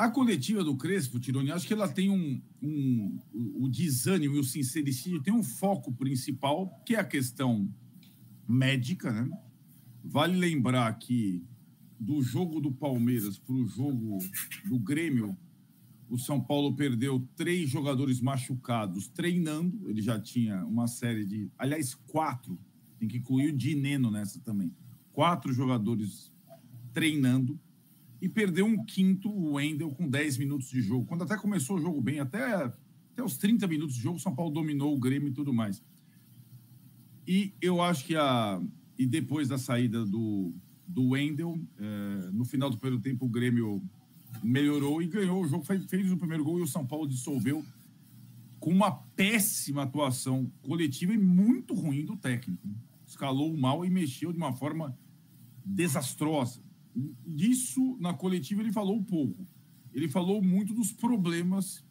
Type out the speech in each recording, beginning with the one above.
A coletiva do Crespo, Tironi, acho que ela tem o desânimo e o sincericídio tem um foco principal, que é a questão médica, né? Vale lembrar que do jogo do Palmeiras para o jogo do Grêmio, o São Paulo perdeu 3 jogadores machucados treinando. Ele já tinha uma série de... Aliás, 4. Tem que incluir o Dineno nessa também. 4 jogadores treinando. E perdeu um quinto, o Wendel, com 10 minutos de jogo. Quando até começou o jogo bem, até os 30 minutos de jogo, o São Paulo dominou o Grêmio e tudo mais. E eu acho que E depois da saída do Wendel, no final do primeiro tempo, o Grêmio melhorou e ganhou o jogo, fez o primeiro gol e o São Paulo dissolveu com uma péssima atuação coletiva e muito ruim do técnico. Escalou mal e mexeu de uma forma desastrosa. Disso, na coletiva, ele falou pouco. Ele falou muito dos problemas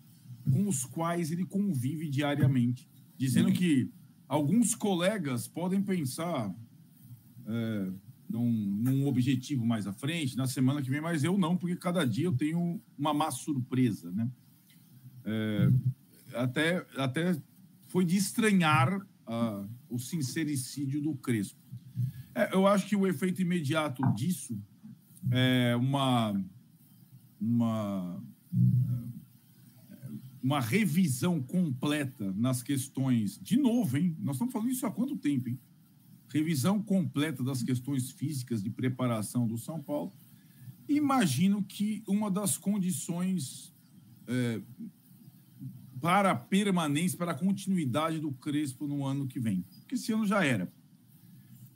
com os quais ele convive diariamente, dizendo que alguns colegas podem pensar num objetivo mais à frente, na semana que vem, mas eu não, porque cada dia eu tenho uma má surpresa, né? Até foi de estranhar o sincericídio do Crespo. Eu acho que o efeito imediato disso é uma revisão completa nas questões, de novo, hein? Nós estamos falando isso há quanto tempo, hein? Revisão completa das questões físicas de preparação do São Paulo. Imagino que uma das condições para a permanência, para a continuidade do Crespo no ano que vem, porque esse ano já era.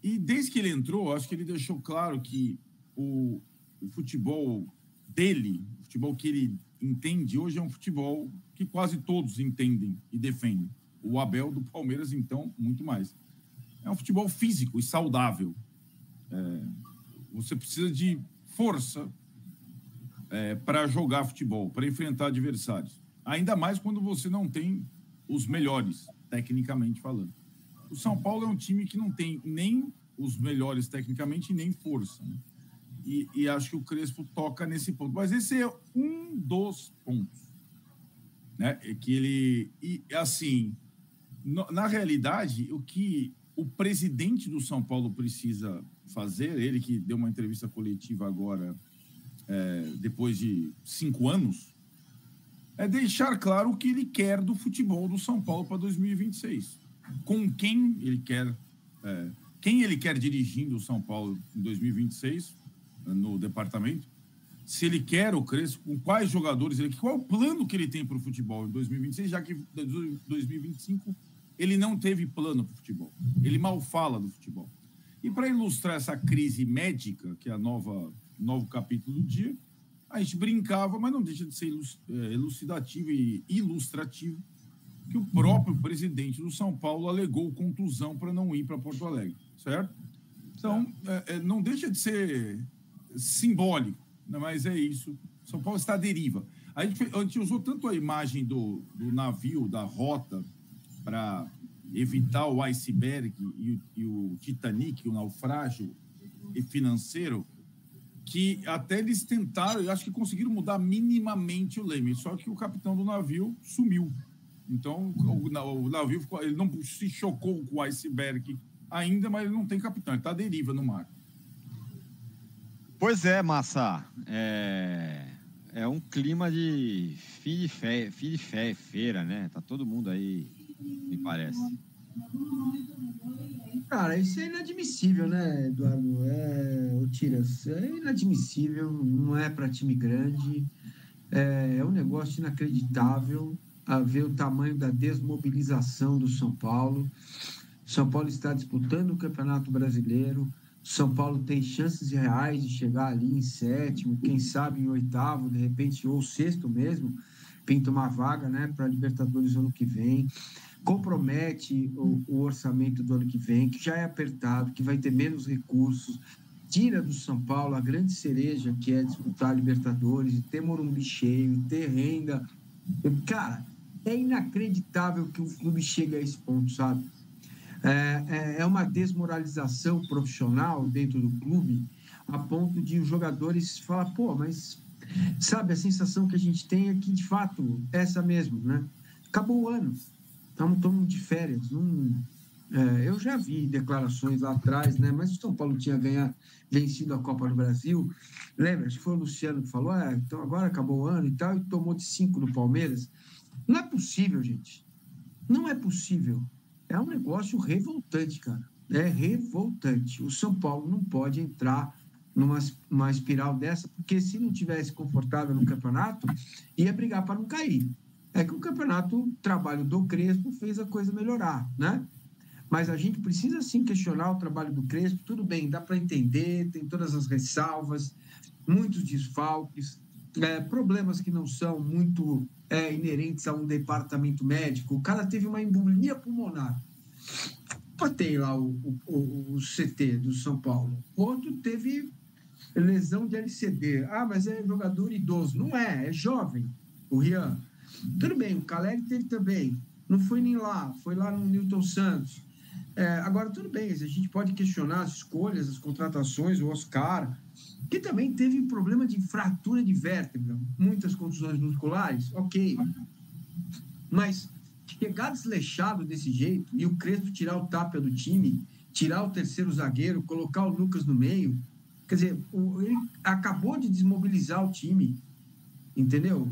E desde que ele entrou, acho que ele deixou claro que o futebol dele, o futebol que ele entende hoje, é um futebol que quase todos entendem e defendem. O Abel do Palmeiras, então, muito mais. É um futebol físico e saudável. Você precisa de força para jogar futebol, para enfrentar adversários. Ainda mais quando você não tem os melhores, tecnicamente falando. O São Paulo é um time que não tem nem os melhores tecnicamente e nem força, né? E acho que o Crespo toca nesse ponto. Mas esse é um dos pontos, né? Que ele... E, assim, na realidade, o que o presidente do São Paulo precisa fazer, ele que deu uma entrevista coletiva agora, depois de 5 anos, é deixar claro o que ele quer do futebol do São Paulo para 2026. Com quem ele quer dirigindo o São Paulo em 2026, no departamento, se ele quer o Crespo, com quais jogadores qual é o plano que ele tem para o futebol em 2026, já que em 2025 ele não teve plano para o futebol. Ele mal fala do futebol. E para ilustrar essa crise médica, que é novo capítulo do dia, a gente brincava, mas não deixa de ser elucidativo e ilustrativo, que o próprio presidente do São Paulo alegou contusão para não ir para Porto Alegre, certo? Então, não deixa de ser simbólico, né? Mas é isso. São Paulo está à deriva. A gente usou tanto a imagem do navio, da rota, para evitar o iceberg e o Titanic, o naufrágio financeiro, que até eles tentaram, eu acho que conseguiram mudar minimamente o leme, só que o capitão do navio sumiu. Então, o navio ele não se chocou com o iceberg ainda, mas ele não tem capitão, ele está à deriva no mar. Pois é, Massa. É um clima de fim de feira, né? Tá todo mundo aí, me parece. Cara, isso é inadmissível, né, Eduardo? O Tiras, é inadmissível, não é para time grande, é um negócio inacreditável a ver o tamanho da desmobilização do São Paulo. São Paulo está disputando o Campeonato Brasileiro, São Paulo tem chances reais de chegar ali em 7º, quem sabe em 8º, de repente, ou 6º mesmo, pinta uma vaga, né, para a Libertadores ano que vem. Compromete o orçamento do ano que vem, que já é apertado, que vai ter menos recursos, tira do São Paulo a grande cereja, que é disputar a Libertadores, ter Morumbi cheio, ter renda. Cara, é inacreditável que o clube chegue a esse ponto, sabe? É uma desmoralização profissional dentro do clube, a ponto de os jogadores falar, pô, mas Sabe, a sensação que a gente tem é que, de fato, é essa mesmo, né? Acabou o ano, estamos todo mundo de férias. Eu já vi declarações lá atrás, né? Mas o São Paulo tinha vencido a Copa do Brasil. Lembra? Acho que foi o Luciano que falou, então agora acabou o ano e tal, e tomou de 5 do Palmeiras. Não é possível, gente. Não é possível. É um negócio revoltante, cara. É revoltante. O São Paulo não pode entrar numa espiral dessa, porque se não tivesse confortável no campeonato, ia brigar para não cair. É que o campeonato, o trabalho do Crespo fez a coisa melhorar, né? Mas a gente precisa sim questionar o trabalho do Crespo. Tudo bem, dá para entender, tem todas as ressalvas, muitos desfalques, problemas que não são muito inerentes a um departamento médico. O cara teve uma embolia pulmonar. Tem lá o CT do São Paulo. Outro teve lesão de LCD. Mas é jogador idoso. Não é jovem, o Rian. Tudo bem, o Caleri teve também. Não foi nem lá, foi lá no Newton Santos. Agora, tudo bem, a gente pode questionar as escolhas, as contratações, o Oscar, que também teve problema de fratura de vértebra, muitas contusões musculares, ok. Mas chegar desleixado desse jeito e o Crespo tirar o Tapia do time, tirar o terceiro zagueiro, colocar o Lucas no meio, quer dizer, ele acabou de desmobilizar o time, entendeu?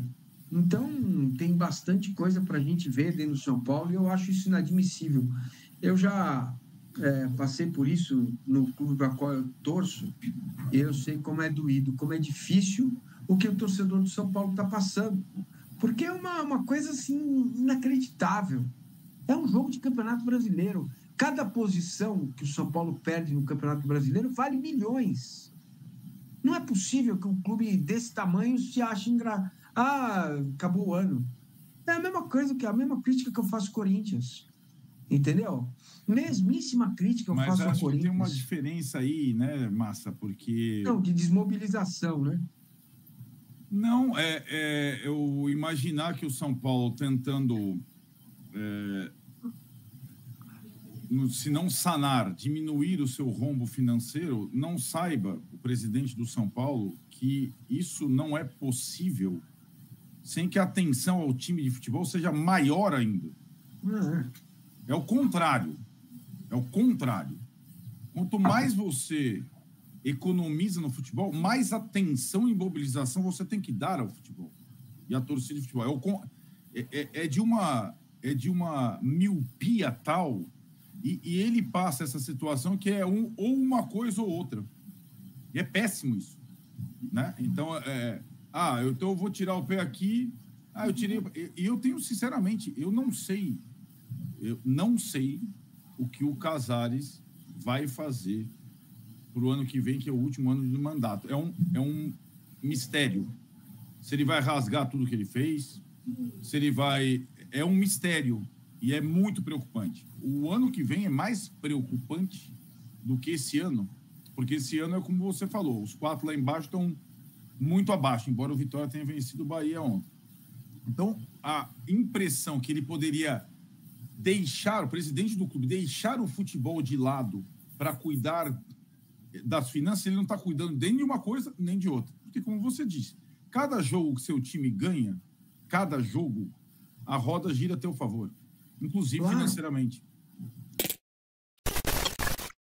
Então, tem bastante coisa para a gente ver dentro do São Paulo e eu acho isso inadmissível. Eu já passei por isso no clube para qual eu torço e eu sei como é doído, como é difícil o que o torcedor do São Paulo está passando. Porque é uma coisa assim inacreditável. É um jogo de Campeonato Brasileiro. Cada posição que o São Paulo perde no Campeonato Brasileiro vale milhões. Não é possível que um clube desse tamanho se ache acabou o ano. É a mesma coisa, a mesma crítica que eu faço ao Corinthians. Entendeu? Mesmíssima crítica eu faço ao Corinthians. Mas acho que tem uma diferença aí, né, Massa? Porque... Não, de desmobilização, né? Não, eu imaginar que o São Paulo tentando, se não sanar, diminuir o seu rombo financeiro, não saiba, o presidente do São Paulo, que isso não é possível sem que a atenção ao time de futebol seja maior ainda. É o contrário. É o contrário. Quanto mais você economiza no futebol, mais atenção e mobilização você tem que dar ao futebol. E a torcida de futebol. É de uma miopia tal, e ele passa essa situação que é ou uma coisa ou outra. E é péssimo isso. Né? Então, então eu vou tirar o pé aqui. Eu tirei. E eu tenho, sinceramente, eu não sei o que o Casares vai fazer para o ano que vem, que é o último ano de mandato. É um mistério. Se ele vai rasgar tudo que ele fez, se ele vai... É um mistério e é muito preocupante. O ano que vem é mais preocupante do que esse ano, porque esse ano é como você falou, os 4 lá embaixo estão muito abaixo, embora o Vitória tenha vencido o Bahia ontem. Então, a impressão que ele poderia o presidente do clube, deixar o futebol de lado para cuidar das finanças, ele não está cuidando nem de uma coisa nem de outra. Porque, como você disse, cada jogo que seu time ganha, cada jogo, a roda gira a teu favor, inclusive financeiramente.